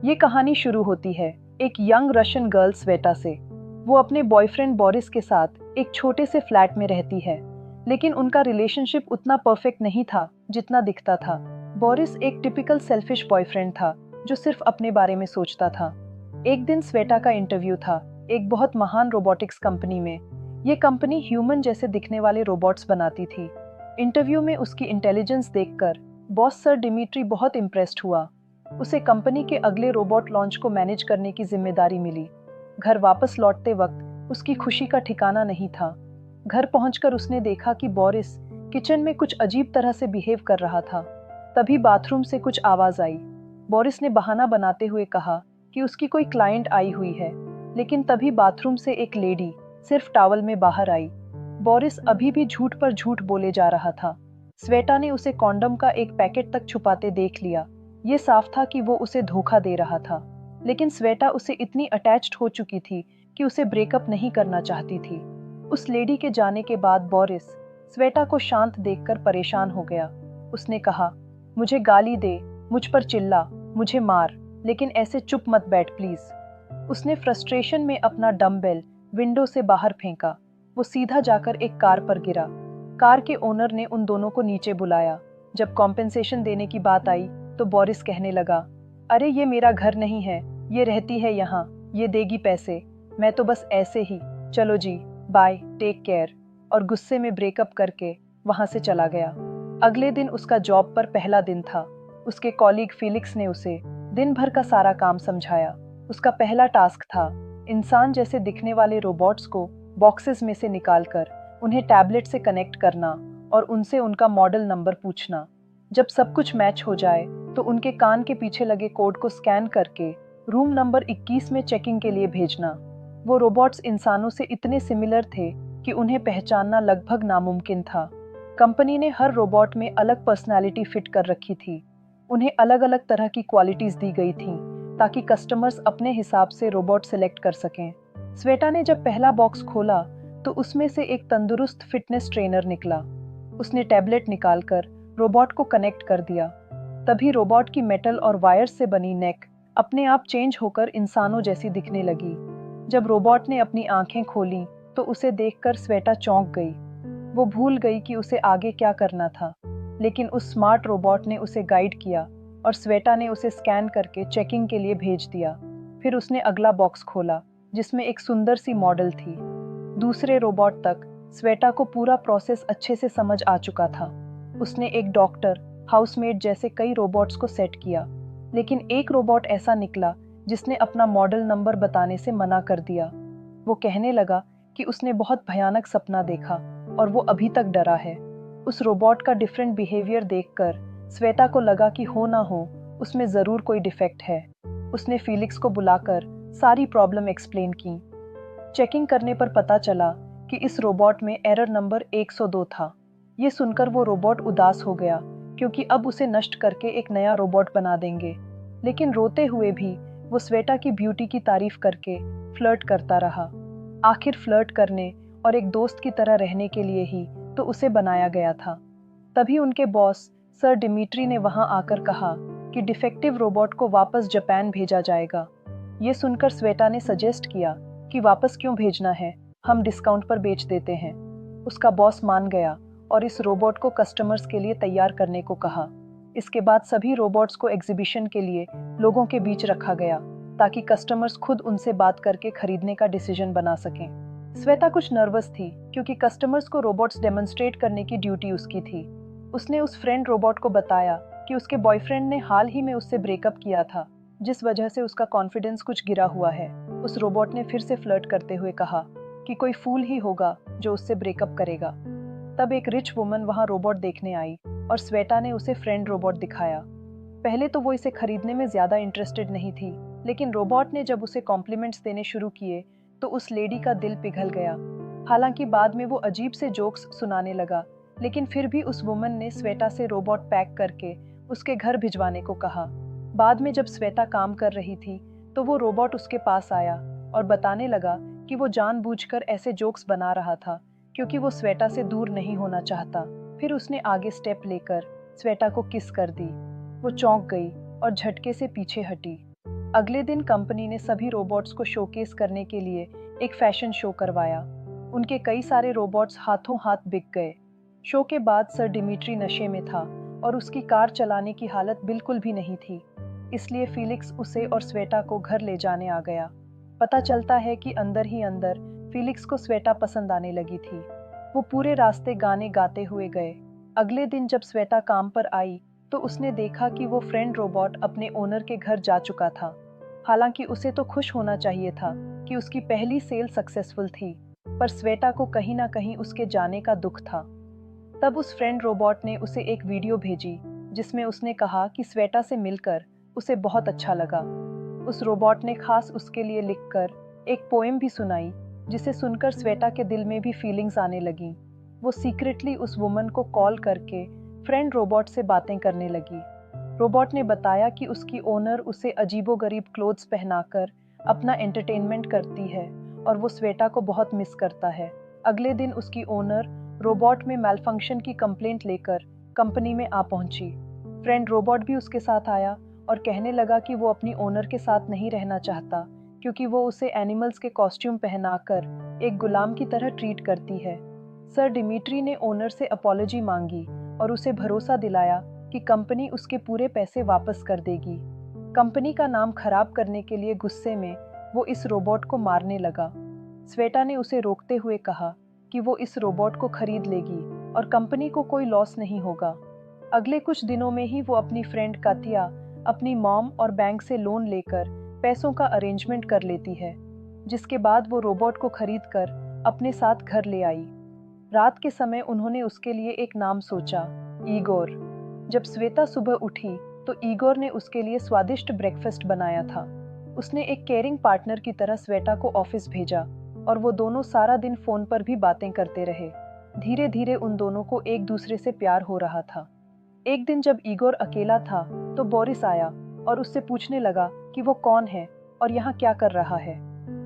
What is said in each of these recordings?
ये कहानी शुरू होती है एक यंग रशियन गर्ल स्वेटा से। वो अपने बॉयफ्रेंड बोरिस के साथ एक छोटे से फ्लैट में रहती है, लेकिन उनका रिलेशनशिप उतना परफेक्ट नहीं था जितना दिखता था। बोरिस एक टिपिकल सेल्फिश बॉयफ्रेंड था जो सिर्फ अपने बारे में सोचता था। एक दिन स्वेटा का इंटरव्यू था एक बहुत महान रोबोटिक्स कंपनी में। ये कंपनी ह्यूमन जैसे दिखने वाले रोबोट्स बनाती थी। इंटरव्यू में उसकी इंटेलिजेंस देखकर बॉस सर डिमिट्री बहुत इम्प्रेस्ड हुआ। उसे कंपनी के अगले रोबोट लॉन्च को मैनेज करने की जिम्मेदारी मिली। घर वापस लौटते वक्त उसकी खुशी का ठिकाना नहीं था। घर पहुंचकर उसने देखा कि बोरिस किचन में कुछ अजीब तरह से बिहेव कर रहा था। तभी बाथरूम से कुछ आवाज आई। बोरिस ने बहाना बनाते हुए कहा कि उसकी कोई क्लाइंट आई हुई है, लेकिन तभी बाथरूम से एक लेडी सिर्फ टॉवल में बाहर आई। बोरिस अभी भी झूठ पर झूठ बोले जा रहा था। स्वेटा ने उसे कॉन्डम का एक पैकेट तक छुपाते देख लिया। ये साफ था कि वो उसे धोखा दे रहा था, लेकिन स्वेटा उसे इतनी अटैच्ड हो चुकी थी कि उसे ब्रेकअप नहीं करना चाहती थी। उस लेडी के जाने के बाद बोरिस स्वेटा को शांत देखकर परेशान हो गया। उसने कहा, मुझे गाली दे, मुझ पर चिल्ला, मुझे मार, लेकिन ऐसे चुप मत बैठ प्लीज। उसने फ्रस्ट्रेशन में अपना डंबेल विंडो से बाहर फेंका। वो सीधा जाकर एक कार पर गिरा। कार के ओनर ने उन दोनों को नीचे बुलाया। जब कॉम्पेंसेशन देने की बात आई तो बोरिस कहने लगा, अरे ये मेरा घर नहीं है, ये रहती है यहाँ, ये देगी पैसे, मैं तो बस ऐसे ही, चलो जी, बाय, टेक केयर। और गुस्से में ब्रेकअप करके वहां से चला गया। अगले दिन उसका जॉब पर पहला दिन था। उसके कॉलीग फिलिक्स ने उसे दिन भर का सारा काम समझाया। उसका पहला टास्क था इंसान जैसे दिखने वाले रोबोट्स को बॉक्सेस में से निकालकर उन्हें टैबलेट से कनेक्ट करना और उनसे उनका मॉडल नंबर पूछना। जब सब कुछ मैच हो जाए तो उनके कान के पीछे लगे कोड को स्कैन करके रूम नंबर 21 में चेकिंग के लिए भेजना। वो रोबोट्स इंसानों से इतने सिमिलर थे कि उन्हें पहचानना लगभग नामुमकिन था। कंपनी ने हर रोबोट में अलग पर्सनालिटी फिट कर रखी थी। उन्हें अलग अलग तरह की क्वालिटीज दी गई थीं ताकि कस्टमर्स अपने हिसाब से रोबोट सिलेक्ट कर सकें। स्वेटा ने जब पहला बॉक्स खोला तो उसमें से एक तंदुरुस्त फिटनेस ट्रेनर निकला। उसने टैबलेट निकालकर रोबोट को कनेक्ट कर दिया। तभी रोबोट की मेटल और वायर से बनी नेक अपने आप चेंज होकर इंसानों जैसी दिखने लगी। जब रोबोट ने अपनी आंखें खोली तो उसे देखकर स्वेटा चौंक गई। वो भूल गई कि उसे आगे क्या करना था, लेकिन उस स्मार्ट रोबोट ने उसे गाइड किया और स्वेटा ने उसे स्कैन करके चेकिंग के लिए भेज दिया। फिर उसने अगला बॉक्स खोला जिसमें एक सुंदर सी मॉडल थी। दूसरे रोबोट तक स्वेटा को पूरा प्रोसेस अच्छे से समझ आ चुका था। उसने एक डॉक्टर, हाउसमेट जैसे कई रोबोट्स को सेट किया, लेकिन एक रोबोट ऐसा निकला जिसने अपना मॉडल नंबर बताने से मना कर दिया। वो कहने लगा कि उसने बहुत भयानक सपना देखा और वो अभी तक डरा है। उस रोबोट का डिफरेंट बिहेवियर देखकर स्वेटा को लगा कि हो ना हो उसमें जरूर कोई डिफेक्ट है। उसने फिलिक्स को बुलाकर सारी प्रॉब्लम एक्सप्लेन की। चेकिंग करने पर पता चला कि इस रोबोट में एरर नंबर 102 था। ये सुनकर वो रोबोट उदास हो गया क्योंकि अब उसे नष्ट करके एक नया रोबोट बना देंगे। लेकिन रोते हुए भी वो स्वेटा की ब्यूटी की तारीफ करके फ्लर्ट करता रहा। आखिर फ्लर्ट करने और एक दोस्त की तरह रहने के लिए ही तो उसे बनाया गया था। तभी उनके बॉस सर डिमिट्री ने वहां आकर कहा कि डिफेक्टिव रोबोट को वापस जापान भेजा जाएगा। ये सुनकर स्वेटा ने सजेस्ट किया कि वापस क्यों भेजना है, हम डिस्काउंट पर बेच देते हैं। उसका बॉस मान गया और इस रोबोट को कस्टमर्स के लिए तैयार करने को कहा। इसके बाद सभी रोबोट्स को एग्जीबिशन के लिए लोगों के बीच रखा गया ताकि कस्टमर्स खुद उनसे बात करके खरीदने का डिसीजन बना सकें। स्वेता कुछ नर्वस थी क्योंकि कस्टमर्स को रोबोट्स डेमोन्स्ट्रेट करने की ड्यूटी उसकी थी। उसने उस फ्रेंड रोबोट को बताया कि उसके बॉयफ्रेंड ने हाल ही में उससे ब्रेकअप किया था, जिस वजह से उसका कॉन्फिडेंस कुछ गिरा हुआ है। उस रोबोट ने फिर से फ्लर्ट करते हुए कहा कि कोई फूल ही होगा जो उससे ब्रेकअप करेगा। तब एक रिच वुमन वहां रोबोट देखने आई और स्वेटा ने उसे फ्रेंड रोबोट दिखाया। पहले तो वो इसे खरीदने में ज्यादा इंटरेस्टेड नहीं थी, लेकिन रोबोट ने जब उसे कॉम्प्लीमेंट्स देने शुरू किए तो उस लेडी का दिल पिघल गया। हालांकि बाद में वो अजीब से जोक्स सुनाने लगा, लेकिन फिर भी उस वुमन ने स्वेटा से रोबोट पैक करके उसके घर भिजवाने को कहा। बाद में जब स्वेता काम कर रही थी तो वो रोबोट उसके पास आया और बताने लगा कि वो जानबूझकर ऐसे जोक्स बना रहा था क्योंकि वो स्वेटा से दूर नहीं होना चाहता। फिर उसने आगे स्टेप लेकर स्वेटा को किस कर दी। वो चौंक गई और झटके से पीछे हटी। अगले दिन कंपनी ने सभी रोबोट्स को शोकेस करने के लिए एक फैशन शो करवाया। उनके कई सारे रोबोट्स हाथों हाथ बिक गए। शो के बाद सर डिमिट्री नशे में था और उसकी कार चलाने की हालत बिल्कुल भी नहीं थी। इसलिए फीलिक्स उसे और स्वेटा को घर ले जाने आ गया। पता चलता है कि अंदर ही अंदर फीलिक्स को स्वेटा पसंद आने लगी थी। वो पूरे रास्ते गाने गाते हुए गए। अगले दिन जब स्वेटा काम पर आई तो उसने देखा कि वो फ्रेंड रोबोट अपने ओनर के घर जा चुका था। हालांकि उसे तो खुश होना चाहिए था कि उसकी पहली सेल सक्सेसफुल थी, पर स्वेटा को कहीं ना कहीं उसके जाने का दुख था। तब उस फ्रेंड रोबोट ने उसे एक वीडियो भेजी जिसमें उसने कहा कि स्वेटा से मिलकर उसे बहुत अच्छा लगा। उस रोबोट ने खास उसके लिए लिखकर एक पोएम भी सुनाई, जिसे सुनकर स्वेटा के दिल में भी फीलिंग्स आने लगी। वो सीक्रेटली उस वुमन को कॉल करके फ्रेंड रोबोट से बातें करने लगी। रोबोट ने बताया कि उसकी ओनर उसे अजीबोगरीब क्लोथ्स पहनाकर अपना एंटरटेनमेंट करती है और वो स्वेटा को बहुत मिस करता है। अगले दिन उसकी ओनर रोबोट में मैलफंक्शन की कंप्लेंट लेकर कंपनी में आ पहुंची। फ्रेंड रोबोट भी उसके साथ आया और कहने लगा कि वो अपनी ओनर के साथ नहीं रहना चाहता, क्योंकि वो उसे एनिमल्स के कॉस्ट्यूम पहनाकर एक गुलाम की तरह ट्रीट करती है। सर डिमिट्री ने ओनर से अपॉलजी मांगी और उसे भरोसा दिलाया कि कंपनी उसके पूरे पैसे वापस कर देगी। कंपनी का नाम खराब करने के लिए गुस्से में वो इस रोबोट को मारने लगा। स्वेटा ने उसे रोकते हुए कहा कि वो इस रोबोट को खरीद लेगी और कंपनी को कोई लॉस नहीं होगा। अगले कुछ दिनों में ही वो अपनी फ्रेंड कातिया, अपनी मॉम और बैंक से लोन लेकर पैसों का अरेंजमेंट कर लेती है, जिसके बाद वो रोबोट को खरीदकर अपने साथ घर ले आई। रात के समय उन्होंने उसके लिए एक नाम सोचा, ईगोर। जब श्वेता सुबह उठी तो ईगोर ने उसके लिए स्वादिष्ट ब्रेकफास्ट बनाया था। उसने एक केयरिंग पार्टनर की तरह श्वेता को ऑफिस भेजा और वो दोनों सारा दिन फोन पर भी बातें करते रहे। धीरे धीरे उन दोनों को एक दूसरे से प्यार हो रहा था। एक दिन जब ईगोर अकेला था तो बोरिस आया और उससे पूछने लगा कि वो कौन है और यहाँ क्या कर रहा है।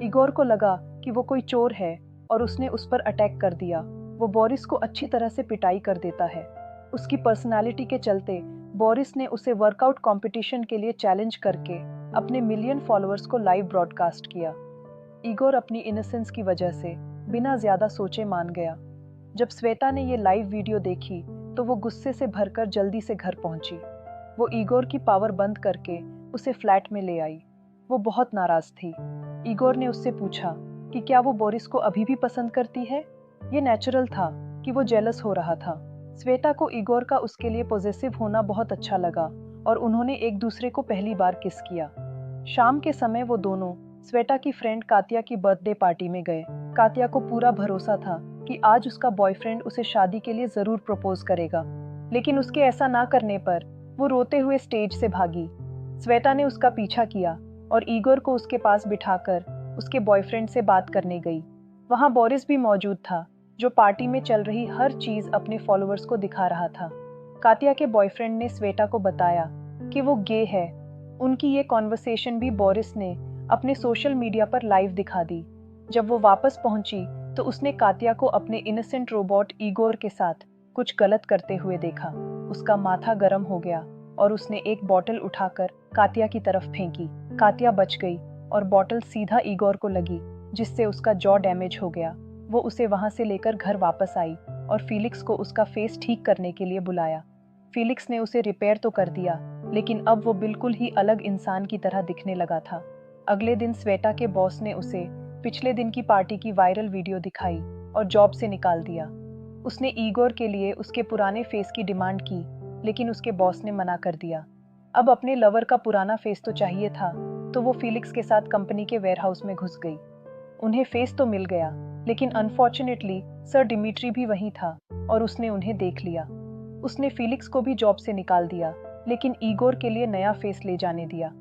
ईगोर को लगा कि वो कोई चोर है और उसने उस पर अटैक कर दिया। वो बोरिस को अच्छी तरह से पिटाई कर देता है। उसकी पर्सनालिटी के चलते बोरिस ने उसे वर्कआउट कंपटीशन के लिए चैलेंज करके अपने मिलियन फॉलोअर्स को लाइव ब्रॉडकास्ट किया। ईगोर अपनी इनोसेंस की वजह से बिना ज्यादा सोचे मान गया। जब श्वेता ने ये लाइव वीडियो देखी तो वो गुस्से से भरकर जल्दी से घर पहुंची। वो ईगोर की पावर बंद करके उसे फ्लैट में ले आई। वो बहुत नाराज थी। ईगोर ने उससे पूछा कि क्या वो बोरिस को अभी भी पसंद करती है। ये नेचुरल था कि वो जेलस हो रहा था। श्वेता को ईगोर का उसके लिए पॉजिटिव होना बहुत अच्छा लगा और उन्होंने एक दूसरे को पहली बार किस किया। शाम के समय वो दोनों श्वेता की फ्रेंड कातिया की बर्थडे पार्टी में गए। कातिया को पूरा भरोसा था कि आज उसका बॉयफ्रेंड उसे शादी के लिए जरूर प्रपोज करेगा, लेकिन उसके ऐसा ना करने पर वो रोते हुए स्टेज से भागी। श्वेता ने उसका पीछा किया और ईगोर को उसके पास बिठाकर उसके बॉयफ्रेंड से बात करने गई। वहां बोरिस भी मौजूद था, जो पार्टी में चल रही हर चीज अपने फॉलोअर्स को दिखा रहा था। कातिया के बॉयफ्रेंड ने श्वेता को बताया कि वो गे है। उनकी ये कॉन्वर्सेशन भी बोरिस ने अपने सोशल मीडिया पर लाइव दिखा दी। जब वो वापस पहुंची तो उसने कातिया को अपने इनोसेंट रोबोट ईगोर के साथ कुछ गलत करते हुए देखा। उसका माथा गर्म हो गया और उसने एक बॉटल उठाकर कातिया की तरफ फेंकी। कातिया बच गई और बॉटल सीधा ईगोर को लगी, जिससे उसका जॉ डैमेज हो गया। वो उसे वहां से लेकर घर वापस आई और फीलिक्स को उसका फेस ठीक करने के लिए बुलाया। फीलिक्स ने उसे रिपेयर तो कर दिया, लेकिन अब वो बिल्कुल ही अलग इंसान की तरह दिखने लगा था। अगले दिन श्वेता के बॉस ने उसे पिछले दिन की पार्टी की वायरल वीडियो दिखाई और जॉब से निकाल दिया। उसने ईगोर के लिए उसके पुराने फेस की डिमांड की, लेकिन उसके बॉस ने मना कर दिया। अब अपने लवर का पुराना फेस तो चाहिए था, तो वो फीलिक्स के साथ कंपनी के वेयरहाउस में घुस गई। उन्हें फेस तो मिल गया, लेकिन अनफॉर्चुनेटली सर डिमिट्री भी वहीं था और उसने उन्हें देख लिया। उसने फीलिक्स को भी जॉब से निकाल दिया, लेकिन ईगोर के लिए नया फेस ले जाने दिया।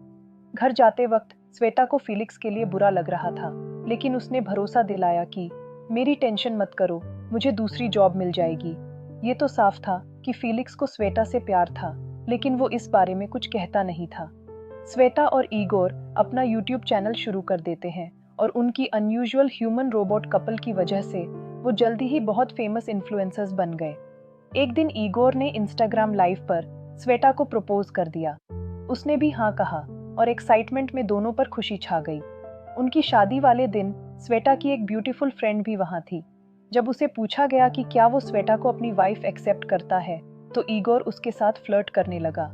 घर जाते वक्त श्वेता को फीलिक्स के लिए बुरा लग रहा था, लेकिन उसने भरोसा दिलाया कि मेरी टेंशन मत करो, मुझे दूसरी जॉब मिल जाएगी। ये तो साफ था कि फीलिक्स को श्वेता से प्यार था, लेकिन वो इस बारे में कुछ कहता नहीं था। श्वेता और ईगोर अपना यूट्यूब चैनल शुरू कर देते हैं और उनकी अनयूजुअल ह्यूमन रोबोट कपल की वजह से वो जल्दी ही बहुत फेमस इन्फ्लुएंसर्स बन गए। एक दिन ईगोर ने इंस्टाग्राम लाइव पर श्वेता को प्रपोज कर दिया। उसने भी हाँ कहा, और एक्साइटमेंट में दोनों पर खुशी छा गई। उनकी शादी वाले दिन स्वेता की एक ब्यूटीफुल फ्रेंड भी वहां थी। जब उसे पूछा गया कि क्या वो स्वेता को अपनी वाइफ एक्सेप्ट करता है, तो ईगोर उसके साथ फ्लर्ट करने लगा।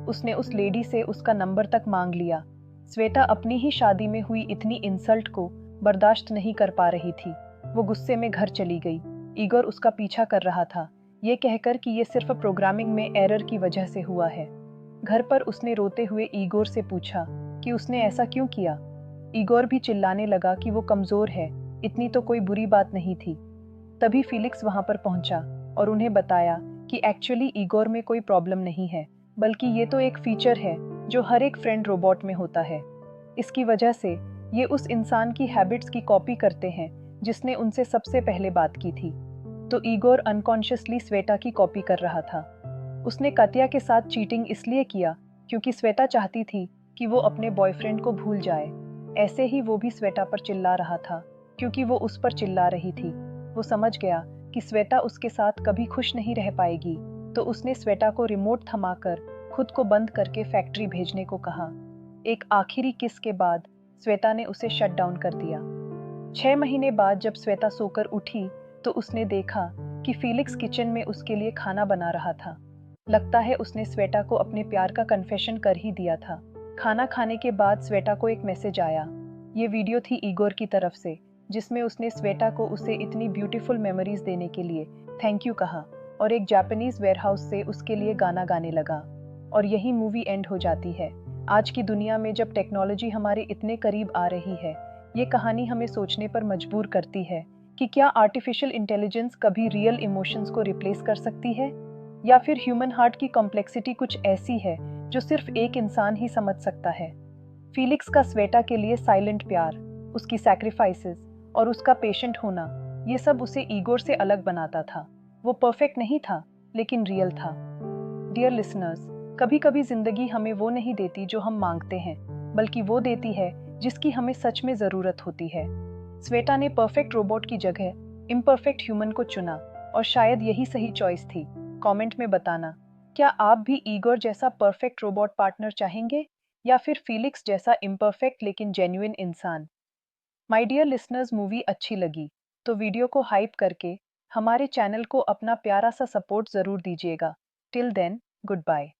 उसने उस लेडी से उसका नंबर तक मांग लिया। स्वेता अपनी ही शादी में हुई इतनी इंसल्ट को बर्दाश्त नहीं कर पा रही थी। वो गुस्से में घर चली गई। ईगोर उसका पीछा कर रहा था, ये कहकर कि ये सिर्फ प्रोग्रामिंग में एरर की वजह से हुआ है। घर पर उसने रोते हुए ईगोर से पूछा कि उसने ऐसा क्यों किया। ईगोर भी चिल्लाने लगा कि वो कमजोर है, इतनी तो कोई बुरी बात नहीं थी। तभी फिलिक्स वहां पर पहुंचा और उन्हें बताया कि एक्चुअली ईगोर में कोई प्रॉब्लम नहीं है, बल्कि ये तो एक फीचर है जो हर एक फ्रेंड रोबोट में होता है। इसकी वजह से ये उस इंसान की हैबिट्स की कॉपी करते हैं जिसने उनसे सबसे पहले बात की थी। तो ईगोर अनकॉन्शियसली स्वेता की कॉपी कर रहा था। उसने कात्या के साथ चीटिंग इसलिए किया क्योंकि स्वेता चाहती थी कि वो अपने बॉयफ्रेंड को भूल जाए। ऐसे ही वो भी स्वेता पर चिल्ला रहा था क्योंकि वो उस पर चिल्ला रही थी। वो समझ गया कि स्वेता उसके साथ कभी खुश नहीं रह पाएगी, तो उसने स्वेता को रिमोट थमाकर खुद को बंद करके फैक्ट्री भेजने को कहा। एक आखिरी किस के बाद स्वेता ने उसे शट डाउन कर दिया। 6 महीने बाद जब स्वेता सोकर उठी तो उसने देखा कि फीलिक्स किचन में उसके लिए खाना बना रहा था। लगता है उसने स्वेता को अपने प्यार का कन्फेशन कर ही दिया था। खाना खाने के बाद स्वेता को एक मैसेज आया। ये वीडियो थी ईगोर की तरफ से, जिसमें उसने स्वेता को उसे इतनी ब्यूटीफुल मेमोरीज देने के लिए थैंक यू कहा और एक जापानीज वेयरहाउस से उसके लिए गाना गाने लगा। और यही मूवी एंड हो जाती है। आज की दुनिया में जब टेक्नोलॉजी हमारे इतने करीब आ रही है, ये कहानी हमें सोचने पर मजबूर करती है कि क्या आर्टिफिशियल इंटेलिजेंस कभी रियल इमोशंस को रिप्लेस कर सकती है, या फिर ह्यूमन हार्ट की कॉम्प्लेक्सिटी कुछ ऐसी है जो सिर्फ एक इंसान ही समझ सकता है। फीलिक्स का स्वेटा के लिए साइलेंट प्यार, उसकी सैक्रिफाइसेस और उसका पेशेंट होना, ये सब उसे ईगोर से अलग बनाता था। वो परफेक्ट नहीं था, लेकिन रियल था। डियर लिसनर्स, कभी कभी जिंदगी हमें वो नहीं देती जो हम मांगते हैं, बल्कि वो देती है जिसकी हमें सच में जरूरत होती है। स्वेटा ने परफेक्ट रोबोट की जगह इम्परफेक्ट ह्यूमन को चुना, और शायद यही सही चॉइस थी। कमेंट में बताना, क्या आप भी ईगोर जैसा परफेक्ट रोबोट पार्टनर चाहेंगे, या फिर फीलिक्स जैसा इम्परफेक्ट लेकिन जेन्युइन इंसान। माय डियर लिसनर्स, मूवी अच्छी लगी तो वीडियो को हाइप करके हमारे चैनल को अपना प्यारा सा सपोर्ट जरूर दीजिएगा। Till then, good bye.